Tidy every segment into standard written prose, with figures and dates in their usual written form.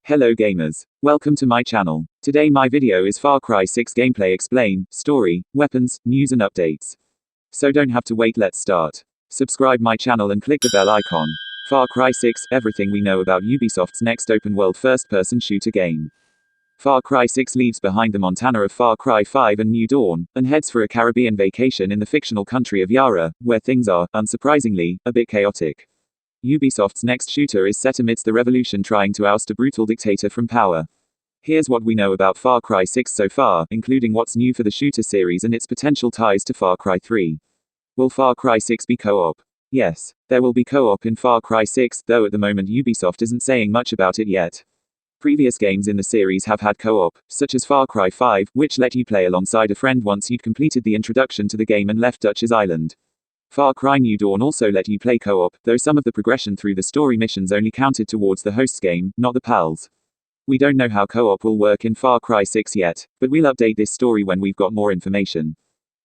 Hello gamers. Welcome to my channel. Today my video is Far Cry 6 gameplay explain, story, weapons, news and updates. So don't have to wait, let's start. Subscribe my channel and click the bell icon. Far Cry 6, everything we know about Ubisoft's next open-world first-person shooter game. Far Cry 6 leaves behind the Montana of Far Cry 5 and New Dawn, and heads for a Caribbean vacation in the fictional country of Yara, where things are, unsurprisingly, a bit chaotic. Ubisoft's next shooter is set amidst the revolution trying to oust a brutal dictator from power. Here's what we know about Far Cry 6 so far, including what's new for the shooter series and its potential ties to Far Cry 3. Will Far Cry 6 be co-op? Yes, there will be co-op in Far Cry 6, though at the moment Ubisoft isn't saying much about it yet. Previous games in the series have had co-op, such as Far Cry 5, which let you play alongside a friend once you'd completed the introduction to the game and left Dutch's Island. Far Cry New Dawn also let you play co-op, though some of the progression through the story missions only counted towards the host's game, not the PAL's. We don't know how co-op will work in Far Cry 6 yet, but we'll update this story when we've got more information.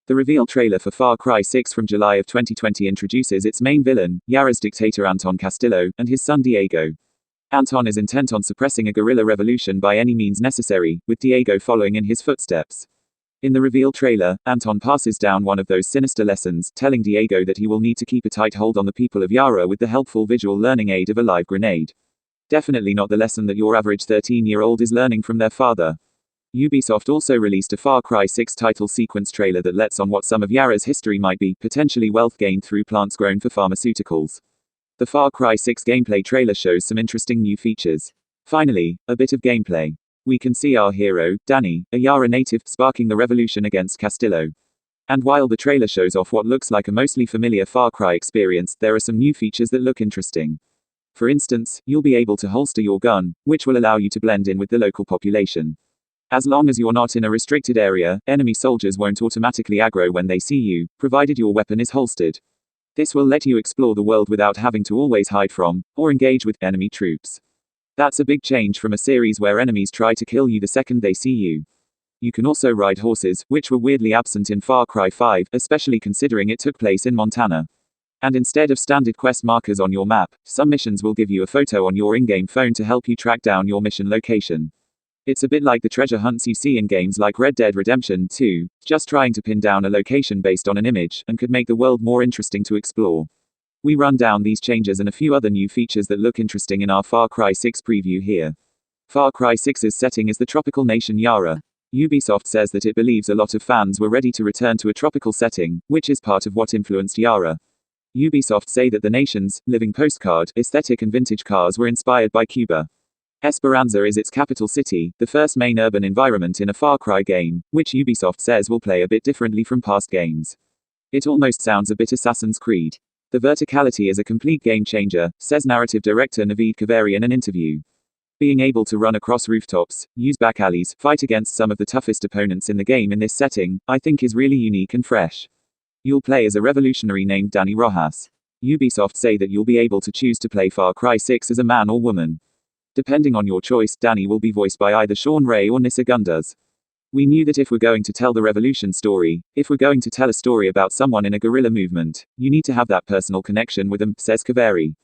The reveal trailer for Far Cry 6 from July of 2020 introduces its main villain, Yara's dictator Anton Castillo, and his son Diego. Anton is intent on suppressing a guerrilla revolution by any means necessary, with Diego following in his footsteps. In the reveal trailer, Anton passes down one of those sinister lessons, telling Diego that he will need to keep a tight hold on the people of Yara with the helpful visual learning aid of a live grenade. Definitely not the lesson that your average 13-year-old is learning from their father. Ubisoft also released a Far Cry 6 title sequence trailer that lets on what some of Yara's history might be, potentially wealth gained through plants grown for pharmaceuticals. The Far Cry 6 gameplay trailer shows some interesting new features. Finally, a bit of gameplay. We can see our hero, Danny, a Yara native, sparking the revolution against Castillo. And while the trailer shows off what looks like a mostly familiar Far Cry experience, there are some new features that look interesting. For instance, you'll be able to holster your gun, which will allow you to blend in with the local population. As long as you're not in a restricted area, enemy soldiers won't automatically aggro when they see you, provided your weapon is holstered. This will let you explore the world without having to always hide from, or engage with, enemy troops. That's a big change from a series where enemies try to kill you the second they see you. You can also ride horses, which were weirdly absent in Far Cry 5, especially considering it took place in Montana. And instead of standard quest markers on your map, some missions will give you a photo on your in-game phone to help you track down your mission location. It's a bit like the treasure hunts you see in games like Red Dead Redemption 2, just trying to pin down a location based on an image, and could make the world more interesting to explore. We run down these changes and a few other new features that look interesting in our Far Cry 6 preview here. Far Cry 6's setting is the tropical nation Yara. Ubisoft says that it believes a lot of fans were ready to return to a tropical setting, which is part of what influenced Yara. Ubisoft say that the nation's living postcard aesthetic and vintage cars were inspired by Cuba. Esperanza is its capital city, the first main urban environment in a Far Cry game, which Ubisoft says will play a bit differently from past games. It almost sounds a bit Assassin's Creed. The verticality is a complete game changer, says narrative director Naveed Kaveri in an interview. Being able to run across rooftops, use back alleys, fight against some of the toughest opponents in the game in this setting, I think is really unique and fresh. You'll play as a revolutionary named Danny Rojas. Ubisoft say that you'll be able to choose to play Far Cry 6 as a man or woman. Depending on your choice, Danny will be voiced by either Sean Ray or Nissa Gundas. We knew that if we're going to tell the revolution story, if we're going to tell a story about someone in a guerrilla movement, you need to have that personal connection with them, says Kaveri.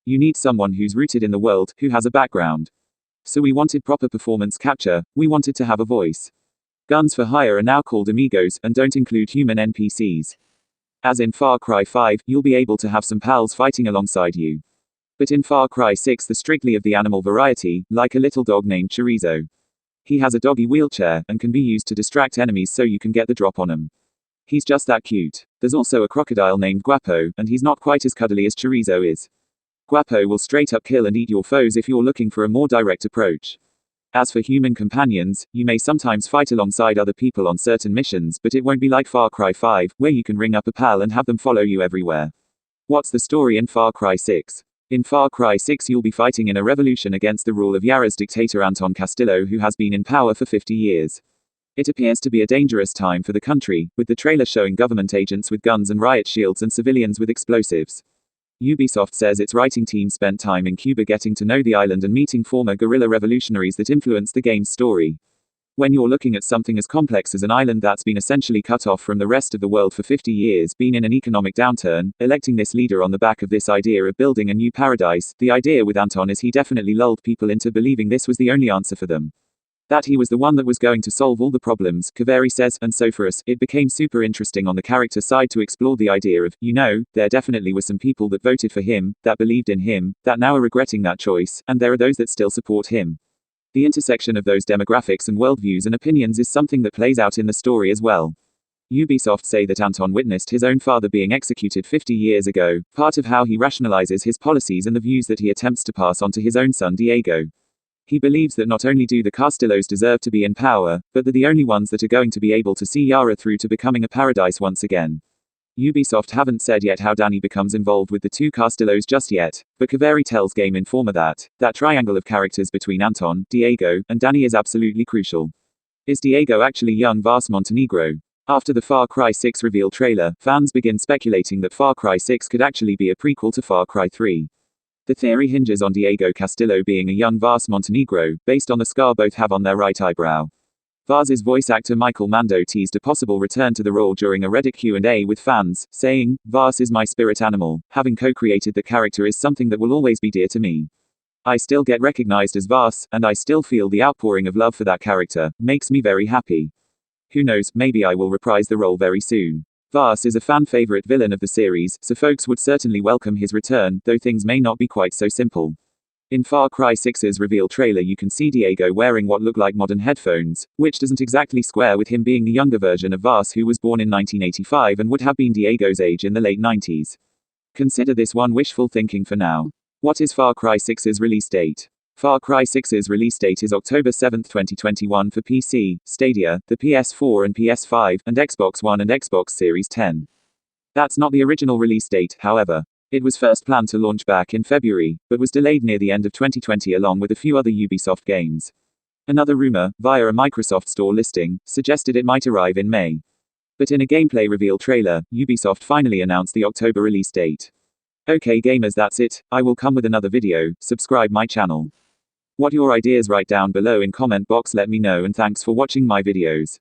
You need someone who's rooted in the world, who has a background. So we wanted proper performance capture, we wanted to have a voice. Guns for hire are now called amigos, and don't include human NPCs. As in Far Cry 5, you'll be able to have some pals fighting alongside you. But in Far Cry 6 they're strictly of the animal variety, like a little dog named Chorizo. He has a doggy wheelchair, and can be used to distract enemies so you can get the drop on him. He's just that cute. There's also a crocodile named Guapo, and he's not quite as cuddly as Chorizo is. Guapo will straight up kill and eat your foes if you're looking for a more direct approach. As for human companions, you may sometimes fight alongside other people on certain missions, but it won't be like Far Cry 5, where you can ring up a pal and have them follow you everywhere. What's the story in Far Cry 6? In Far Cry 6 you'll be fighting in a revolution against the rule of Yara's dictator Anton Castillo, who has been in power for 50 years. It appears to be a dangerous time for the country, with the trailer showing government agents with guns and riot shields and civilians with explosives. Ubisoft says its writing team spent time in Cuba getting to know the island and meeting former guerrilla revolutionaries that influenced the game's story. When you're looking at something as complex as an island that's been essentially cut off from the rest of the world for 50 years, been in an economic downturn, electing this leader on the back of this idea of building a new paradise, the idea with Anton is he definitely lulled people into believing this was the only answer for them. That he was the one that was going to solve all the problems, Kaveri says, and so for us, it became super interesting on the character side to explore the idea of, there definitely were some people that voted for him, that believed in him, that now are regretting that choice, and there are those that still support him. The intersection of those demographics and worldviews and opinions is something that plays out in the story as well. Ubisoft say that Anton witnessed his own father being executed 50 years ago, part of how he rationalizes his policies and the views that he attempts to pass on to his own son Diego. He believes that not only do the Castillos deserve to be in power, but they're the only ones that are going to be able to see Yara through to becoming a paradise once again. Ubisoft haven't said yet how Danny becomes involved with the two Castillos just yet, but Kaveri tells Game Informer that triangle of characters between Anton, Diego, and Danny is absolutely crucial. Is Diego actually young Vas Montenegro? After the Far Cry 6 reveal trailer, fans begin speculating that Far Cry 6 could actually be a prequel to Far Cry 3. The theory hinges on Diego Castillo being a young Vas Montenegro, based on the scar both have on their right eyebrow. Vas's voice actor Michael Mando teased a possible return to the role during a Reddit Q&A with fans, saying, "Vas is my spirit animal, having co-created the character is something that will always be dear to me. I still get recognized as Vas, and I still feel the outpouring of love for that character, makes me very happy. Who knows, maybe I will reprise the role very soon." Vas is a fan favorite villain of the series, so folks would certainly welcome his return, though things may not be quite so simple. In Far Cry 6's reveal trailer you can see Diego wearing what look like modern headphones, which doesn't exactly square with him being the younger version of Vas who was born in 1985 and would have been Diego's age in the late 90s. Consider this one wishful thinking for now. What is Far Cry 6's release date? Far Cry 6's release date is October 7, 2021 for PC, Stadia, the PS4 and PS5, and Xbox One and Xbox Series 10. That's not the original release date, however. It was first planned to launch back in February, but was delayed near the end of 2020 along with a few other Ubisoft games. Another rumor, via a Microsoft Store listing, suggested it might arrive in May. But in a gameplay reveal trailer, Ubisoft finally announced the October release date. Okay gamers, that's it. I will come with another video, subscribe my channel. What your ideas, write down below in comment box, let me know, and thanks for watching my videos.